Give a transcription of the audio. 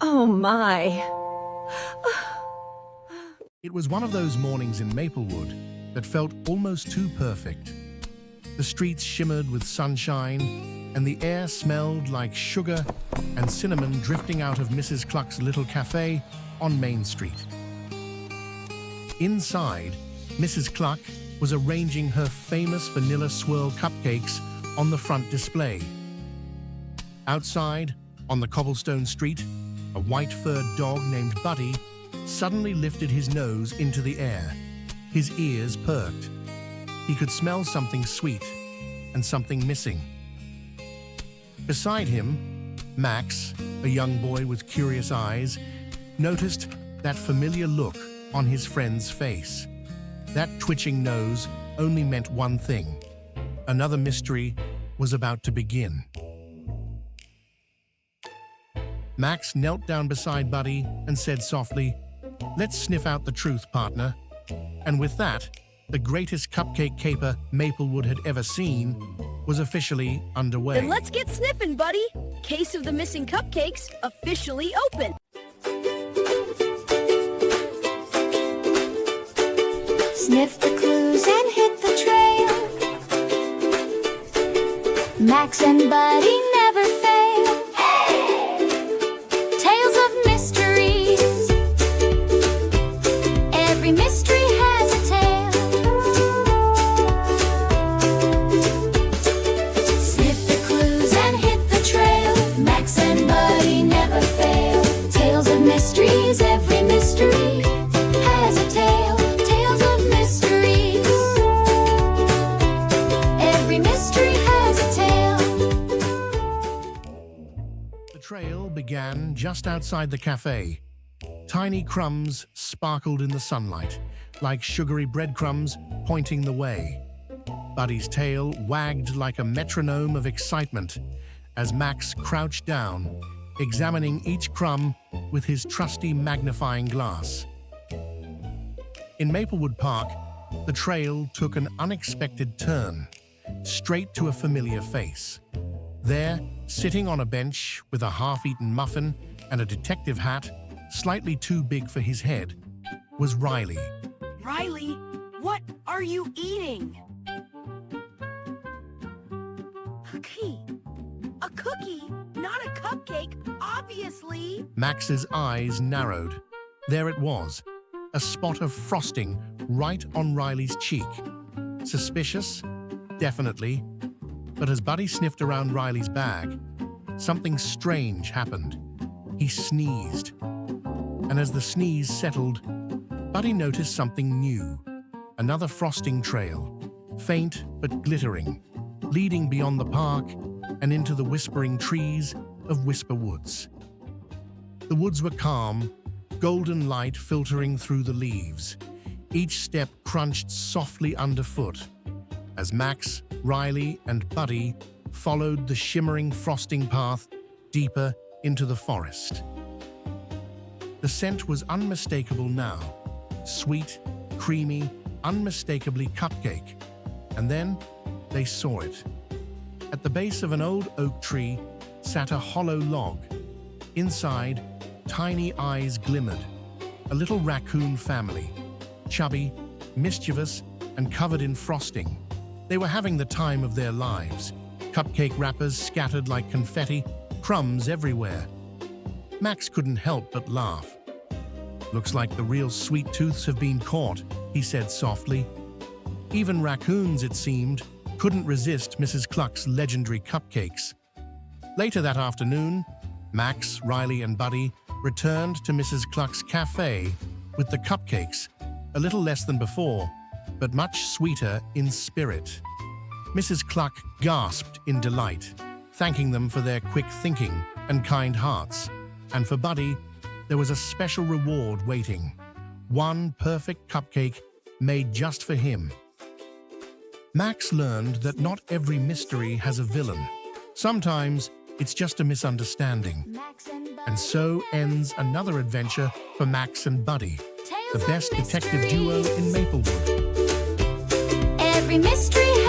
Oh my. It was one of those mornings in Maplewood that felt almost too perfect. The streets shimmered with sunshine, and the air smelled like sugar and cinnamon drifting out of Mrs. Cluck's little cafe on Main Street. Inside, Mrs. Cluck was arranging her famous vanilla swirl cupcakes on the front display. Outside, on the cobblestone street, a white-furred dog named Buddy suddenly lifted his nose into the air. His ears perked. He could smell something sweet and something missing. Beside him, Max, a young boy with curious eyes, noticed that familiar look on his friend's face. That twitching nose only meant one thing. Another mystery was about to begin. Max knelt down beside Buddy and said softly, "Let's sniff out the truth, partner." And with that, the greatest cupcake caper Maplewood had ever seen was officially underway. Then let's get sniffing, buddy. Case of the missing cupcakes officially open. Sniff the clues and hit the trail. Max and Buddy never fail. Tales of mysteries. Every mystery has a tale. Sniff the clues and hit the trail. Max and Buddy never fail. Tales of mysteries. Every mystery has a tale. Tales of mysteries. Every mystery has a tale. The trail began just outside the cafe. Tiny crumbs sparkled in the sunlight, like sugary breadcrumbs pointing the way. Buddy's tail wagged like a metronome of excitement as Max crouched down, examining each crumb with his trusty magnifying glass. In Maplewood Park, the trail took an unexpected turn, straight to a familiar face. There, sitting on a bench with a half-eaten muffin and a detective hat slightly too big for his head, was Riley. Riley, what are you eating? Cookie. A cookie, not a cupcake, obviously. Max's eyes narrowed. There it was, a spot of frosting right on Riley's cheek. Suspicious? Definitely. But as Buddy sniffed around Riley's bag, something strange happened. He sneezed. And as the sneeze settled, Buddy noticed something new. Another frosting trail, faint but glittering, leading beyond the park and into the whispering trees of Whisper Woods. The woods were calm, golden light filtering through the leaves. Each step crunched softly underfoot as Max, Riley, and Buddy followed the shimmering frosting path deeper into the forest. The scent was unmistakable now. Sweet, creamy, unmistakably cupcake. And then they saw it. At the base of an old oak tree sat a hollow log. Inside, tiny eyes glimmered. A little raccoon family. Chubby, mischievous, and covered in frosting. They were having the time of their lives. Cupcake wrappers scattered like confetti, crumbs everywhere. Max couldn't help but laugh. "Looks like the real sweet tooths have been caught," he said softly. Even raccoons, it seemed, couldn't resist Mrs. Cluck's legendary cupcakes. Later that afternoon, Max, Riley, and Buddy returned to Mrs. Cluck's cafe with the cupcakes, a little less than before, but much sweeter in spirit. Mrs. Cluck gasped in delight, thanking them for their quick thinking and kind hearts. And for Buddy, there was a special reward waiting. One perfect cupcake made just for him. Max learned that not every mystery has a villain. Sometimes it's just a misunderstanding. And so ends another adventure for Max and Buddy, the best detective duo in Maplewood. Every mystery